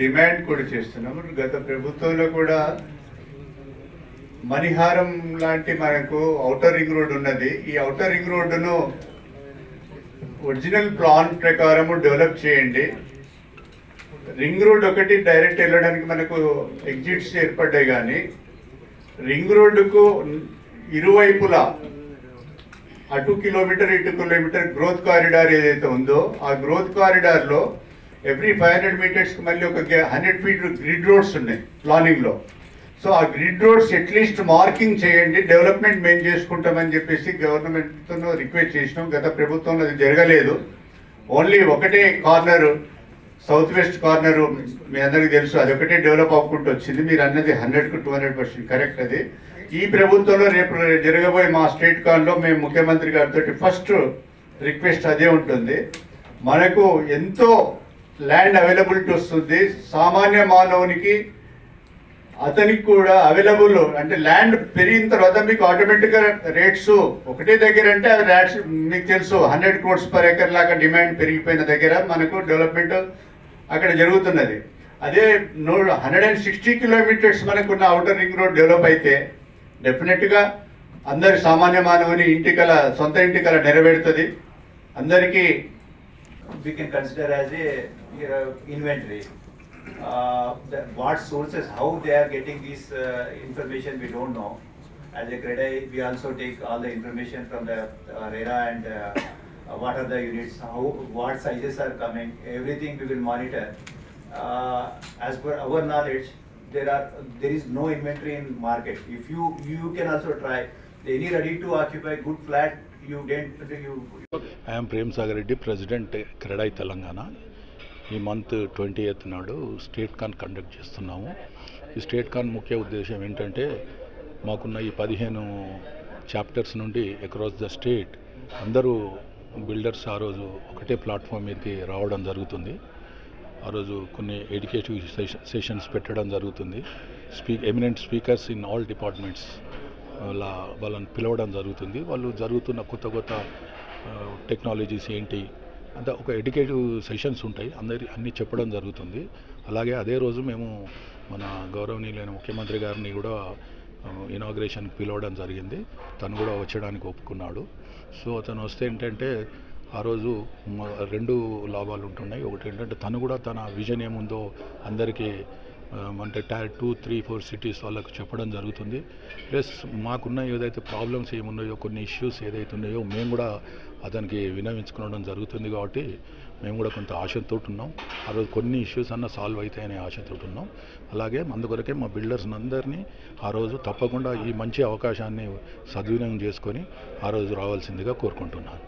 Demand కూడా చేస్తున్నాము. గత ప్రభుత్వంలో కూడా మణిహారం లాంటి మనకు ఔటర్ రింగ్ రోడ్ ఉన్నది. ఈ ఔటర్ రింగ్ రోడ్డును ఒరిజినల్ ప్లాన్ ప్రకారము డెవలప్ చేయండి. రింగ్ రోడ్ ఒకటి డైరెక్ట్ వెళ్ళడానికి మనకు ఎగ్జిట్స్ ఏర్పడ్డాయి, కానీ రింగ్ రోడ్డుకు ఇరువైపులా అటు కిలోమీటర్ ఇటు కిలోమీటర్ గ్రోత్ కారిడార్ ఏదైతే ఉందో ఆ గ్రోత్ కారిడార్లో ఎవ్రీ 500 మీటర్స్కి మళ్ళీ ఒక 100 ఫీట్ గ్రిడ్ రోడ్స్ ఉన్నాయి ప్లానింగ్లో. సో ఆ గ్రిడ్ రోడ్స్ అట్లీస్ట్ మార్కింగ్ చేయండి, డెవలప్మెంట్ మేము చేసుకుంటామని చెప్పేసి గవర్నమెంట్తో రిక్వెస్ట్ చేసినాం. గత ప్రభుత్వంలో అది జరగలేదు. ఓన్లీ ఒకటే కార్నరు, సౌత్ వెస్ట్ కార్నరు మీ అందరికీ తెలుసు, అది ఒకటే డెవలప్ అవ్వకుంటూ వచ్చింది. మీరు అన్నది 100కు 200% కరెక్ట్. అది ఈ ప్రభుత్వంలో రేపు జరగబోయే మా స్టేట్ కాన్లో మేము ముఖ్యమంత్రి గారితో ఫస్ట్ రిక్వెస్ట్ అదే ఉంటుంది. మనకు ఎంతో ల్యాండ్ అవైలబిలిటీ వస్తుంది, సామాన్య మానవునికి అతనికి కూడా అవైలబుల్, అంటే ల్యాండ్ పెరిగిన తర్వాత మీకు ఆటోమేటిక్గా రేట్స్ ఒకటే దగ్గర అంటే అవి రేట్స్ మీకు తెలుసు 100 crores per acre లాగా డిమాండ్ పెరిగిపోయిన దగ్గర మనకు డెవలప్మెంట్ అక్కడ జరుగుతున్నది. అదే 160 kilometers మనకున్న అవుటర్ రింగ్ రోడ్ డెవలప్ అయితే డెఫినెట్గా అందరి సామాన్య మానవుని ఇంటికల సొంత ఇంటికల నెరవేరుతుంది. అందరికీ we can consider as a inventory. What sources, how they are getting this information, we don't know. As a CREDAI, we also take all the information from the RERA and what are the units, what sizes are coming, everything we will monitor. As per our knowledge, there is no inventory in market. If you can also try any ready to occupy good flat, I am Prem Sagar Reddy, President CREDAI Telangana. ఈ month 20th నాడు state కాన్ conduct చేస్తున్నాము. ఈ state కాన్ ముఖ్య ఉద్దేశం ఏంటంటే మాకున్న ఈ 15 chapters నుండి అక్రాస్ ద స్టేట్ అందరూ బిల్డర్స్ ఆ రోజు ఒకటే ప్లాట్ఫామ్ మీదకి రావడం జరుగుతుంది. ఆ రోజు కొన్ని ఎడ్యుకేటివ్ సెషన్స్ పెట్టడం జరుగుతుంది. Eminent speakers in all departments వాళ్ళని పిలవడం జరుగుతుంది. వాళ్ళు జరుగుతున్న కొత్త టెక్నాలజీస్ ఏంటి అంతా ఒక ఎడ్యుకేటివ్ సెషన్స్ ఉంటాయి, అన్నీ చెప్పడం జరుగుతుంది. అలాగే అదే రోజు మేము మన గౌరవనీయులైన ముఖ్యమంత్రి గారిని కూడా ఇనాగ్రేషన్కి పిలవడం జరిగింది. తను కూడా వచ్చడానికి ఒప్పుకున్నాడు. సో అతను వస్తే ఏంటంటే ఆ రోజు 2 లాభాలు ఉంటున్నాయి. ఒకటి ఏంటంటే తను కూడా తన విజన్ ఏముందో అందరికీ అంటే Tier 2, 3, 4 cities వాళ్ళకు చెప్పడం జరుగుతుంది. ప్లస్ మాకున్న ఏదైతే ప్రాబ్లమ్స్ ఏమున్నాయో, కొన్ని ఇష్యూస్ ఏదైతే ఉన్నాయో మేము కూడా అతనికి వినవించుకోవడం జరుగుతుంది. కాబట్టి మేము కూడా కొంత ఆశతో ఉన్నాం. ఆ రోజు కొన్ని ఇష్యూస్ అన్న సాల్వ్ అవుతాయనే ఆశతో ఉన్నాం. అలాగే అందుకొరకే మా బిల్డర్స్ అందరినీ ఆ రోజు తప్పకుండా ఈ మంచి అవకాశాన్ని సద్వినియోగం చేసుకొని ఆ రోజు రావాల్సిందిగా కోరుకుంటున్నాను.